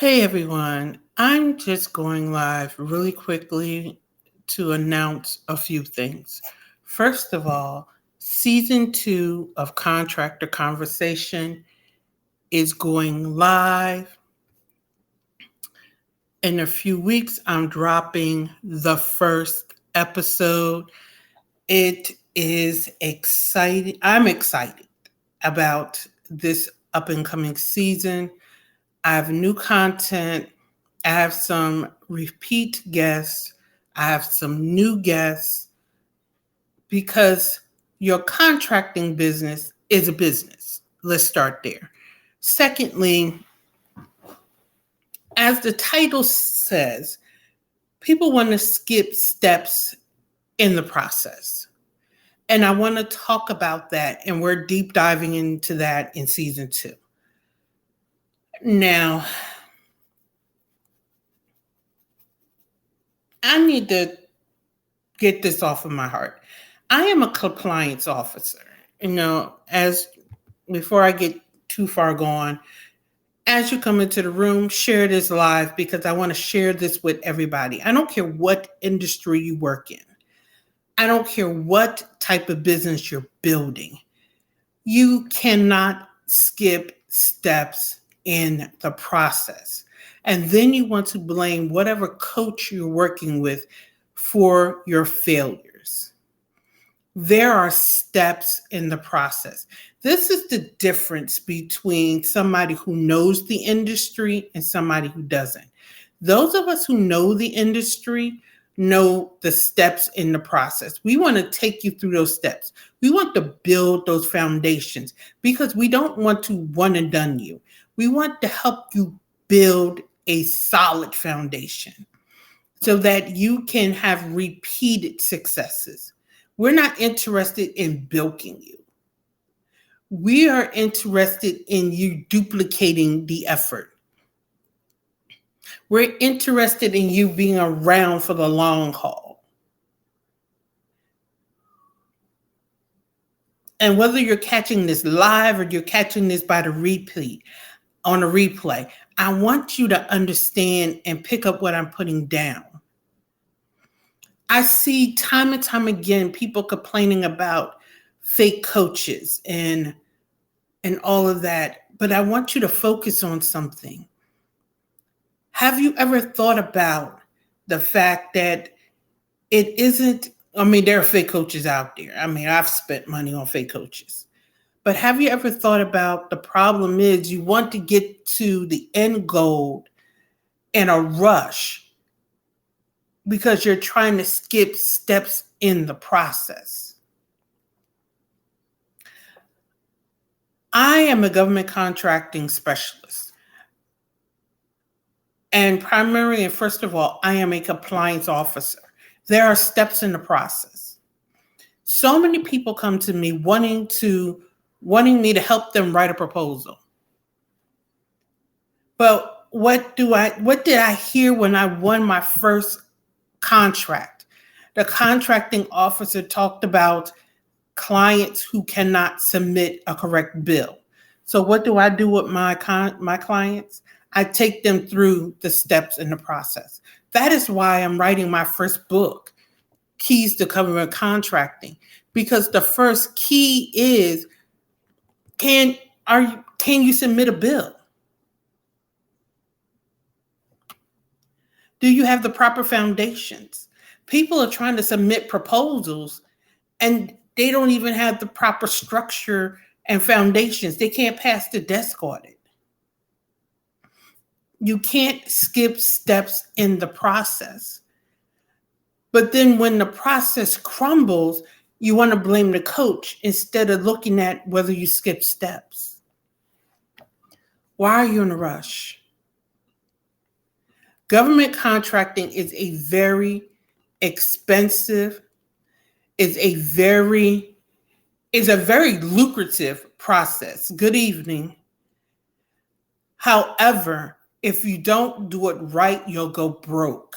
Hey everyone, I'm just going live really quickly to announce a few things. First of all, season 2 of Contractor Conversation is going live. In a few weeks, I'm dropping the first episode. It is exciting. I'm excited about this up and coming season. I have new content. I have some repeat guests. I have some new guests because your contracting business is a business. Let's start there. Secondly, as the title says, people want to skip steps in the process. And I want to talk about that, and we're deep diving into that in season 2. Now, I need to get this off of my heart. I am a compliance officer. As before I get too far gone, as you come into the room, share this live because I want to share this with everybody. I don't care what industry you work in. I don't care what type of business you're building. You cannot skip steps in the process. And then you want to blame whatever coach you're working with for your failures. There are steps in the process. This is the difference between somebody who knows the industry and somebody who doesn't. Those of us who know the industry know the steps in the process. We want to take you through those steps. We want to build those foundations because we don't want to one and done you. We want to help you build a solid foundation so that you can have repeated successes. We're not interested in bilking you. We are interested in you duplicating the effort. We're interested in you being around for the long haul. And whether you're catching this live or you're catching this by the replay, on a replay, I want you to understand and pick up what I'm putting down. I see time and time again people complaining about fake coaches and all of that, but I want you to focus on something. Have you ever thought about the fact that it isn't, there are fake coaches out there. I've spent money on fake coaches. But have you ever thought about the problem is you want to get to the end goal in a rush because you're trying to skip steps in the process. I am a government contracting specialist. And primarily and first of all, I am a compliance officer. There are steps in the process. So many people come to me wanting me to help them write a proposal. But what did I hear when I won my first contract? The contracting officer talked about clients who cannot submit a correct bill. So what do I do with my clients? I take them through the steps in the process. That is why I'm writing my first book, Keys to Government Contracting, because the first key is, can you submit a bill? Do you have the proper foundations? People are trying to submit proposals and they don't even have the proper structure and foundations. They can't pass the desk audit. You can't skip steps in the process. But then when the process crumbles, you want to blame the coach instead of looking at whether you skip steps. Why are you in a rush? Government contracting is a very expensive, is a very lucrative process. Good evening. However, if you don't do it right, you'll go broke.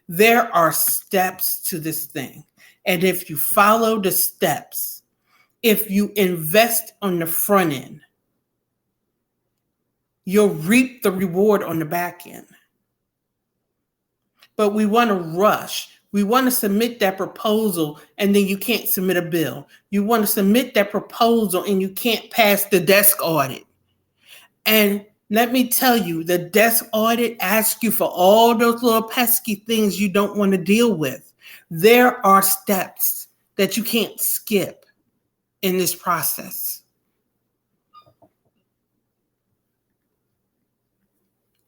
There are steps to this thing. And if you follow the steps, if you invest on the front end, you'll reap the reward on the back end. But we want to rush. We want to submit that proposal and then you can't submit a bill. You want to submit that proposal and you can't pass the desk audit. And let me tell you, the desk audit asks you for all those little pesky things you don't want to deal with. There are steps that you can't skip in this process.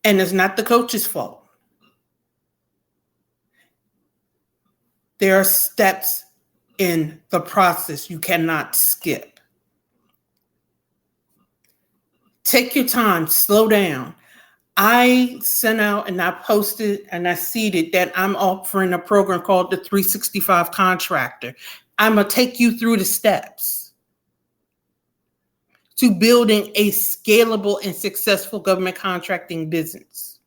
And it's not the coach's fault. There are steps in the process you cannot skip. Take your time, slow down. I sent out and I posted and I seeded that I'm offering a program called the 365 Contractor. I'm going to take you through the steps to building a scalable and successful government contracting business.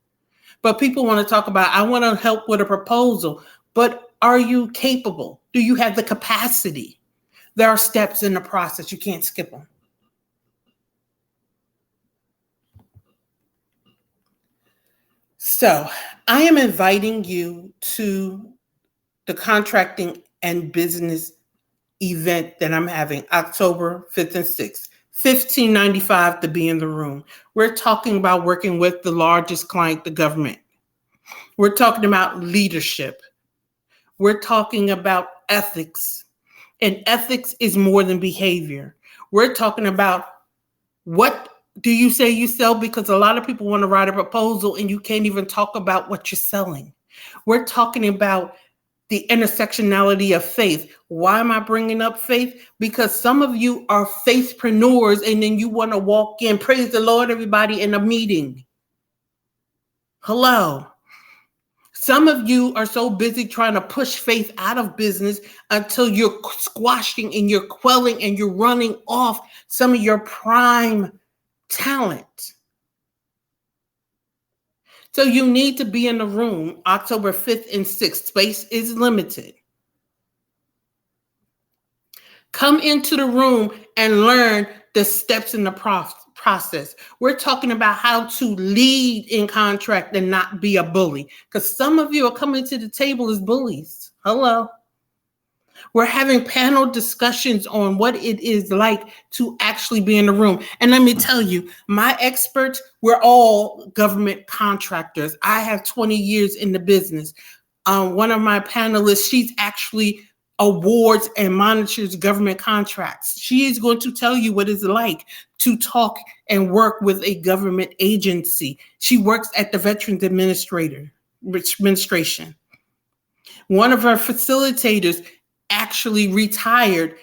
But people want to talk about, I want to help with a proposal, but are you capable? Do you have the capacity? There are steps in the process. You can't skip them. So I am inviting you to the contracting and business event that I'm having October 5th and 6th. $15.95 to be in the room. We're talking about working with the largest client, the government. We're talking about leadership. We're talking about ethics. And ethics is more than behavior. We're talking about what do you say you sell? Because a lot of people want to write a proposal and you can't even talk about what you're selling. We're talking about the intersectionality of faith. Why am I bringing up faith? Because some of you are faithpreneurs and then you want to walk in, praise the Lord, everybody, in a meeting. Hello. Some of you are so busy trying to push faith out of business until you're squashing and you're quelling and you're running off some of your prime talent. So you need to be in the room October 5th and 6th. Space is limited. Come into the room and learn the steps in the process. We're talking about how to lead in contract and not be a bully. Because some of you are coming to the table as bullies. Hello. We're having panel discussions on what it is like to actually be in the room. And let me tell you, my experts, we're all government contractors. I have 20 years in the business. One of my panelists, she's actually awards and monitors government contracts. She is going to tell you what it's like to talk and work with a government agency. She works at the Veterans Administration. One of our facilitators actually retired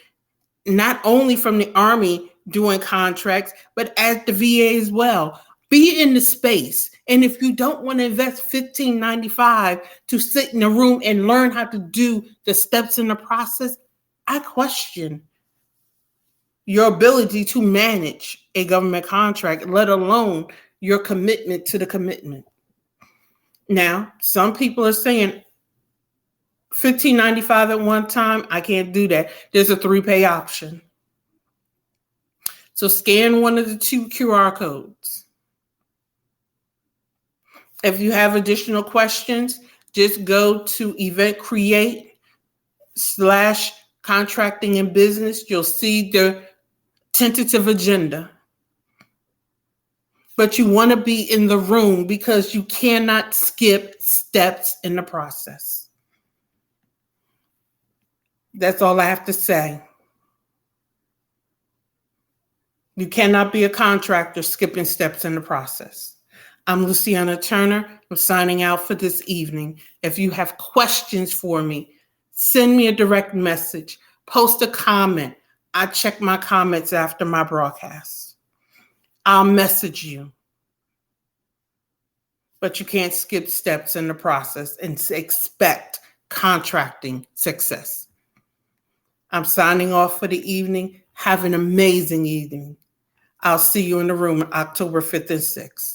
not only from the Army doing contracts, but at the VA as well. Be in the space. And if you don't want to invest $15.95 to sit in a room and learn how to do the steps in the process, I question your ability to manage a government contract, let alone your commitment to the commitment. Now, some people are saying $15.95 at one time, I can't do that. There's a 3-pay option. So scan one of the 2 QR codes. If you have additional questions, just go to eventcreate/contracting and business. You'll see the tentative agenda. But you want to be in the room because you cannot skip steps in the process. That's all I have to say. You cannot be a contractor skipping steps in the process. I'm Luciana Turner. I'm signing out for this evening. If you have questions for me, send me a direct message, post a comment. I check my comments after my broadcast. I'll message you. But you can't skip steps in the process and expect contracting success. I'm signing off for the evening. Have an amazing evening. I'll see you in the room October 5th and 6th.